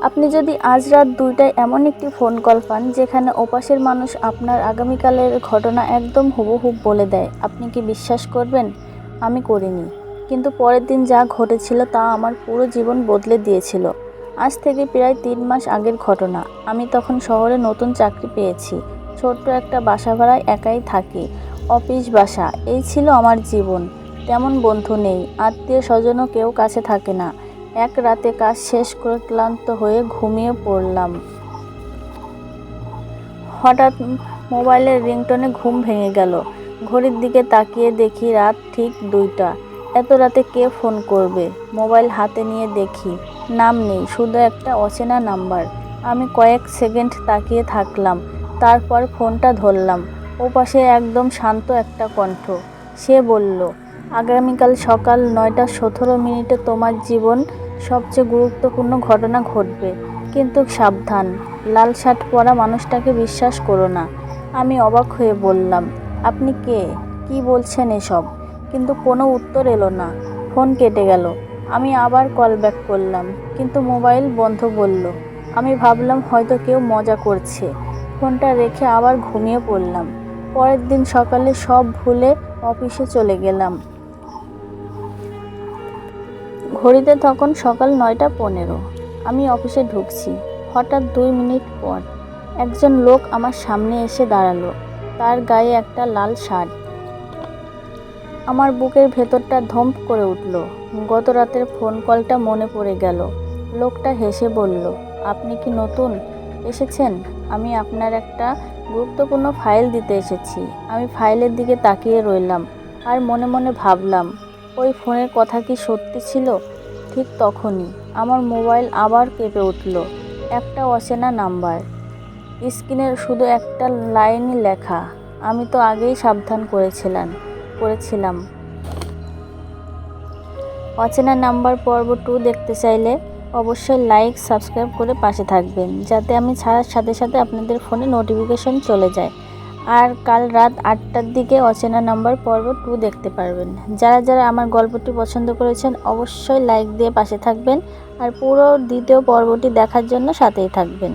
আপনি যদি আজ রাত ২টায় এমন একটি ফোন কল পান যেখানে ওপাশের মানুষ আপনার আগামীকালের ঘটনা একদম হুবহুব বলে দেয়, আপনি কি বিশ্বাস করবেন? আমি করিনি। কিন্তু পরের দিন যা ঘটেছিল তা আমার পুরো জীবন বদলে দিয়েছিল। আজ থেকে প্রায় ৩ মাস আগের ঘটনা। আমি তখন শহরে নতুন চাকরি পেয়েছি। ছোট্ট একটা বাসা ভাড়ায় একাই থাকি। অফিস বাসা, এই ছিল আমার জীবন। তেমন বন্ধু নেই, আত্মীয় স্বজনও কেউ কাছে থাকে না। এক রাতে কাজ শেষ করে ক্লান্ত হয়ে ঘুমিয়ে পড়লাম। হঠাৎ মোবাইলের রিংটোনে ঘুম ভেঙে গেল। ঘড়ির দিকে তাকিয়ে দেখি রাত ঠিক ২টা। এত রাতে কে ফোন করবে? মোবাইল হাতে নিয়ে দেখি, নাম নেই, শুধু একটা অচেনা নাম্বার। আমি কয়েক সেকেন্ড তাকিয়ে থাকলাম, তারপর ফোনটা ধরলাম। ওপাশে একদম শান্ত একটা কণ্ঠ। সে বলল, আগামীকাল সকাল ৯টা ১৭ মিনিটে তোমার জীবন সবচেয়ে গুরুত্বপূর্ণ ঘটনা ঘটবে, কিন্তু সাবধান, লাল শার্ট পরা মানুষটাকে বিশ্বাস করো না। আমি অবাক হয়ে বললাম, আপনি কে? কি বলছেন এসব? কিন্তু কোনো উত্তর এলো না। ফোন কেটে গেল। আমি আবার কল ব্যাক করলাম, কিন্তু মোবাইল বন্ধ বলল। আমি ভাবলাম হয়তো কেউ মজা করছে। ফোনটা রেখে আবার ঘুমিয়ে পড়লাম। পরের দিন সকালে সব ভুলে অফিসে চলে গেলাম। ঘড়িতে তখন সকাল ৯টা ১৫। আমি অফিসে ঢুকছি। হঠাৎ ২ মিনিট পর একজন লোক আমার সামনে এসে দাঁড়ালো। তার গায়ে একটা লাল শার্ট। আমার বুকের ভেতরটা ধম্প করে উঠল। গত রাতের ফোন কলটা মনে পড়ে গেল। লোকটা হেসে বলল, আপনি কি নতুন এসেছেন? আমি আপনার একটা গুরুত্বপূর্ণ ফাইল দিতে এসেছি। আমি ফাইলের দিকে তাকিয়ে রইলাম আর মনে মনে ভাবলাম, ওই ফোনের কথা কি সত্যি ছিল? ঠিক তখনই আমার মোবাইল আবার কেঁপে উঠল। একটা অচেনা নাম্বার। স্ক্রিনে শুধু একটা লাইনই লেখা, আমি তো আগেই সাবধান করেছিলাম। অচেনা নাম্বার পর্ব ২ দেখতে চাইলে অবশ্যই লাইক, সাবস্ক্রাইব করে পাশে থাকবেন, যাতে আমি ছাড়ার সাথে সাথে আপনাদের ফোনে নোটিফিকেশন চলে যায়। আর কাল রাত ৮টার দিকে অচেনা নাম্বার পর্ব ২ দেখতে পারবেন। যারা যারা আমার গল্পটি পছন্দ করেছেন অবশ্যই লাইক দিয়ে পাশে থাকবেন, আর পুরো দ্বিতীয় পর্বটি দেখার জন্য সাথেই থাকবেন।